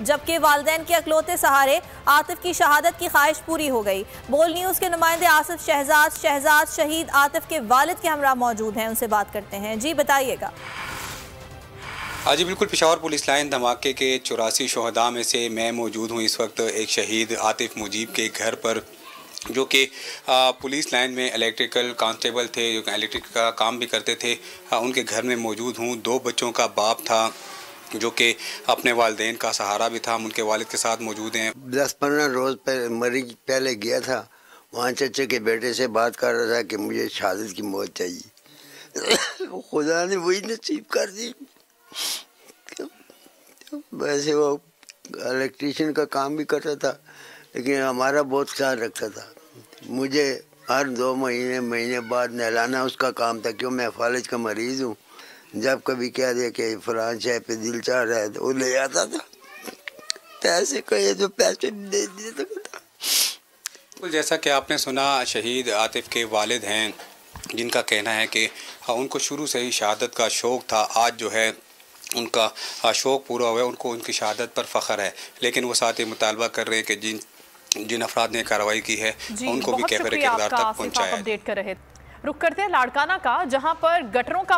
जबकि वालिदैन के अकलौते सहारे आतिफ की शहादत की ख्वाहिश पूरी हो गई। बोल न्यूज़ के नुमाइंदे आसिफ शहजाद शहीद आतिफ के वालिद के हमरा मौजूद हैं, उनसे बात करते हैं। जी बताइएगा। हाँ जी बिल्कुल, पेशावर पुलिस लाइन धमाके के 84 शहदा में से मैं मौजूद हूँ इस वक्त एक शहीद आतिफ मुजीब के घर पर, जो कि पुलिस लाइन में इलेक्ट्रिकल कांस्टेबल थे, जो इलेक्ट्रिक का काम भी करते थे। उनके घर में मौजूद हूँ। 2 बच्चों का बाप था जो कि अपने वालिदैन का सहारा भी था। हम उनके वालिद के साथ मौजूद हैं। 10-15 रोज़ मरीज पहले गया था, वहाँ चचे के बेटे से बात कर रहा था कि मुझे शहादत की मौत चाहिए। खुदा ने वही नसीब कर दी। वैसे वो इलेक्ट्रीशियन का काम भी करता था, लेकिन हमारा बहुत ख्याल रखता था। मुझे हर 2 महीने बाद नहलाना उसका काम था, क्यों मैं फालिज का मरीज़ हूँ। जब कभी कह दिया कि फलां शय पे दिल चाह रहा है तो वो ले आता था। पैसे कहे तो पैसे दे देता था। जैसा कि आपने सुना, शहीद आतिफ के वालिद हैं जिनका कहना है कि उनको शुरू से ही शहादत का शौक़ था। आज जो है उनका शौक़ पूरा हुआ है, उनको उनकी शहादत पर फ़ख्र है। लेकिन वो साथ ही मुतालबा कर रहे हैं कि जिन अफराद ने कार्रवाई की है उनको भी कैफिर किरदार तक पहुँचाया। अपडेट कर रहे। रुक करते हैं लाड़काना का, जहां पर गटरों का